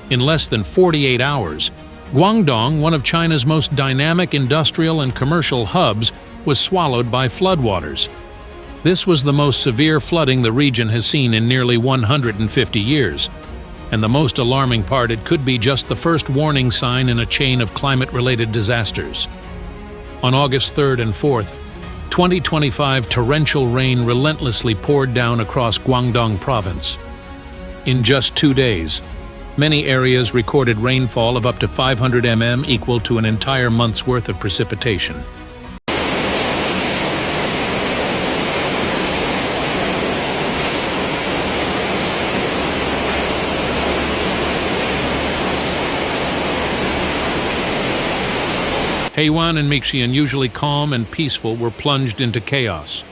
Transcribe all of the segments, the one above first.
In less than 48 hours, Guangdong, one of China's most dynamic industrial and commercial hubs, was swallowed by floodwaters. This was the most severe flooding the region has seen in nearly 150 years. And the most alarming part, it could be just the first warning sign in a chain of climate-related disasters. On August 3rd and 4th, 2025 torrential rain relentlessly poured down across Guangdong province. In just 2 days, many areas recorded rainfall of up to 500 mm, equal to an entire month's worth of precipitation. Heiwan and Mixian, usually calm and peaceful, were plunged into chaos.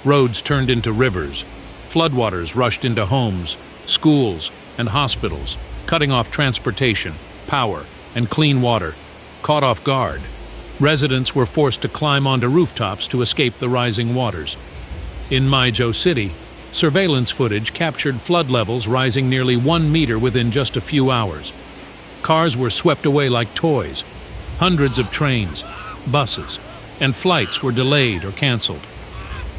Roads turned into rivers. Floodwaters rushed into homes, schools, and hospitals, cutting off transportation, power, and clean water. Caught off guard, residents were forced to climb onto rooftops to escape the rising waters. In Maizhou City, surveillance footage captured flood levels rising nearly 1 meter within just a few hours. Cars were swept away like toys. Hundreds of trains, buses, and flights were delayed or canceled.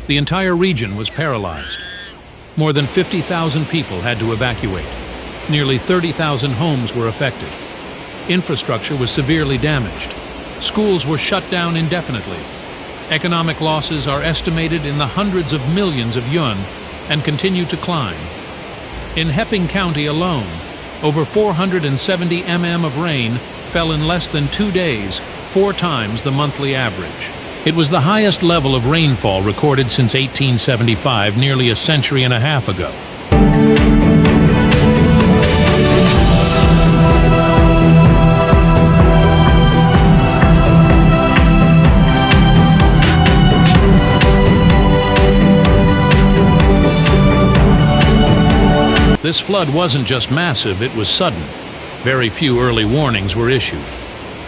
The entire region was paralyzed. More than 50,000 people had to evacuate. Nearly 30,000 homes were affected. Infrastructure was severely damaged. Schools were shut down indefinitely. Economic losses are estimated in the hundreds of millions of yuan and continue to climb. In Heping County alone, over 470 mm of rain fell in less than 2 days, 4 times the monthly average. It was the highest level of rainfall recorded since 1875, nearly a century and a half ago. This flood wasn't just massive, it was sudden. Very few early warnings were issued.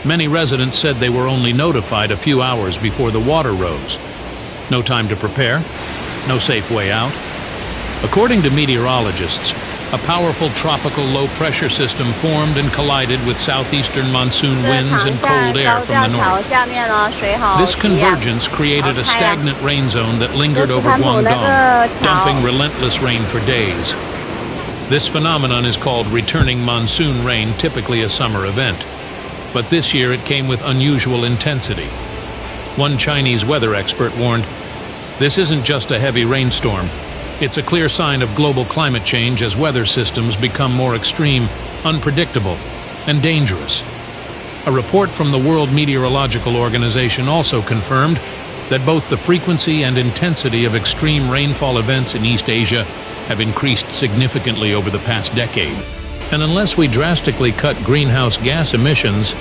Many residents said they were only notified a few hours before the water rose. No time to prepare, no safe way out. According to meteorologists, a powerful tropical low-pressure system formed and collided with southeastern monsoon winds and cold air from the north. This convergence created a stagnant rain zone that lingered over Guangdong, dumping relentless rain for days. This phenomenon is called returning monsoon rain, typically a summer event. But this year it came with unusual intensity. One Chinese weather expert warned, "This isn't just a heavy rainstorm. It's a clear sign of global climate change as weather systems become more extreme, unpredictable, and dangerous." A report from the World Meteorological Organization also confirmed that both the frequency and intensity of extreme rainfall events in East Asia have increased significantly over the past decade. And unless we drastically cut greenhouse gas emissions,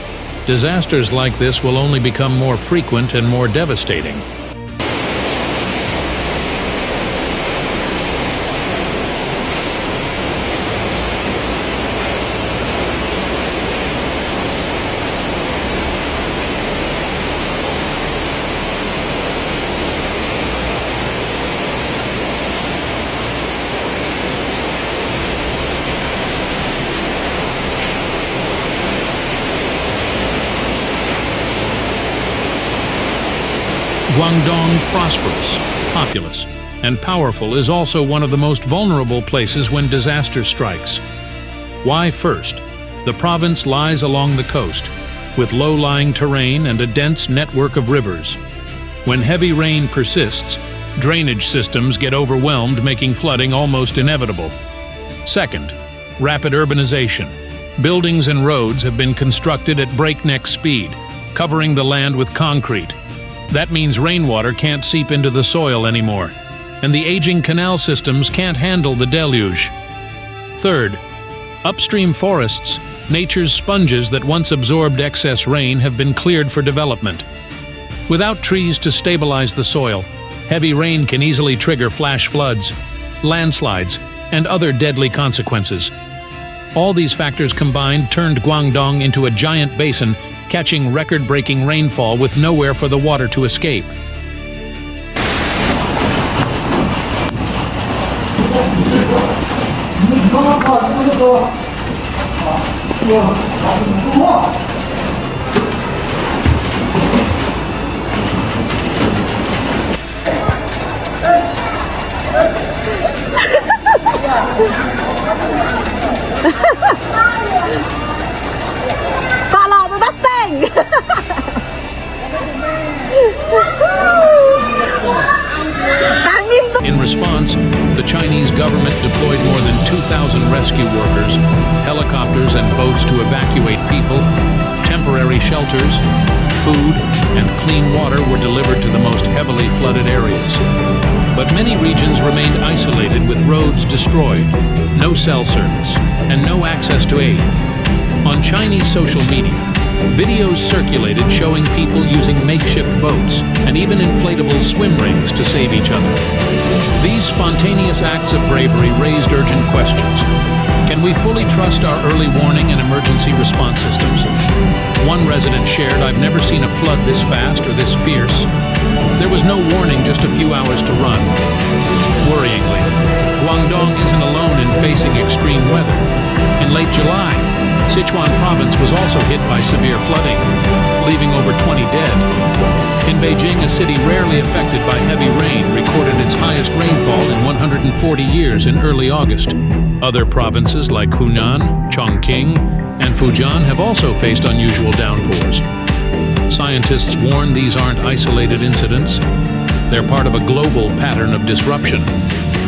disasters like this will only become more frequent and more devastating. Guangdong, prosperous, populous, and powerful, is also one of the most vulnerable places when disaster strikes. Why? First, the province lies along the coast, with low-lying terrain and a dense network of rivers. When heavy rain persists, drainage systems get overwhelmed, making flooding almost inevitable. Second, rapid urbanization. Buildings and roads have been constructed at breakneck speed, covering the land with concrete. That means rainwater can't seep into the soil anymore, and the aging canal systems can't handle the deluge. Third, upstream forests, nature's sponges that once absorbed excess rain, have been cleared for development. Without trees to stabilize the soil, heavy rain can easily trigger flash floods, landslides, and other deadly consequences. All these factors combined turned Guangdong into a giant basin, catching record-breaking rainfall with nowhere for the water to escape. In response, the Chinese government deployed more than 2,000 rescue workers, helicopters and boats to evacuate people, temporary shelters, food, and clean water were delivered to the most heavily flooded areas. But many regions remained isolated with roads destroyed, no cell service, and no access to aid. On Chinese social media, videos circulated showing people using makeshift boats and even inflatable swim rings to save each other. These spontaneous acts of bravery raised urgent questions. Can we fully trust our early warning and emergency response systems? One resident shared, "I've never seen a flood this fast or this fierce. There was no warning, just a few hours to run." Worryingly, Guangdong isn't alone in facing extreme weather. In late July, Sichuan province was also hit by severe flooding, leaving over 20 dead. In Beijing, a city rarely affected by heavy rain recorded its highest rainfall in 140 years in early August. Other provinces like Hunan, Chongqing, and Fujian have also faced unusual downpours. Scientists warn these aren't isolated incidents. They're part of a global pattern of disruption.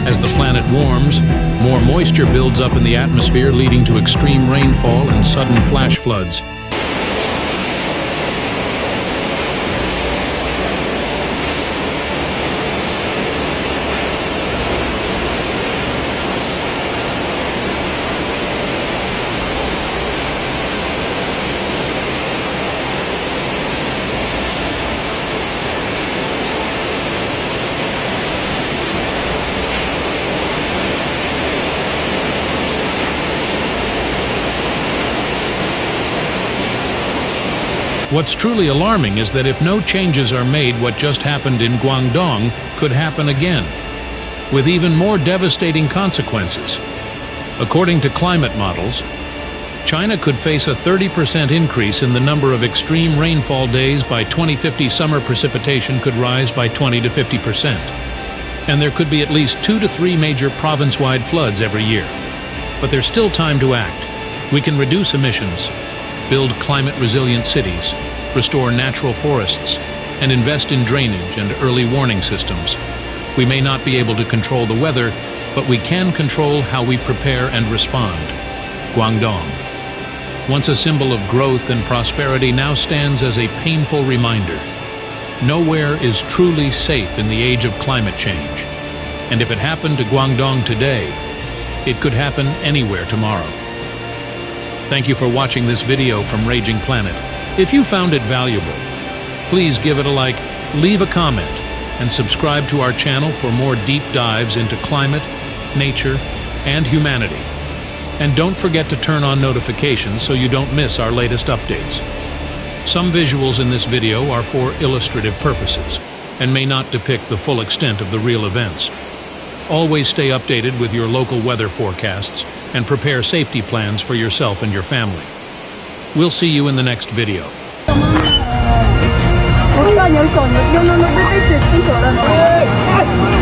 As the planet warms, more moisture builds up in the atmosphere, leading to extreme rainfall and sudden flash floods. What's truly alarming is that if no changes are made, what just happened in Guangdong could happen again, with even more devastating consequences. According to climate models, China could face a 30% increase in the number of extreme rainfall days. By 2050, summer precipitation could rise by 20 to 50%. And there could be at least 2 to 3 major province-wide floods every year. But there's still time to act. We can reduce emissions, build climate-resilient cities, restore natural forests, and invest in drainage and early warning systems. We may not be able to control the weather, but we can control how we prepare and respond. Guangdong, once a symbol of growth and prosperity, now stands as a painful reminder. Nowhere is truly safe in the age of climate change. And if it happened to Guangdong today, it could happen anywhere tomorrow. Thank you for watching this video from Raging Planet. If you found it valuable, please give it a like, leave a comment, and subscribe to our channel for more deep dives into climate, nature, and humanity. And don't forget to turn on notifications so you don't miss our latest updates. Some visuals in this video are for illustrative purposes and may not depict the full extent of the real events. Always stay updated with your local weather forecasts and prepare safety plans for yourself and your family. We'll see you in the next video. No, no, no, no, no, no, no, no, no, no, no, no, no, no, no, no, no, no,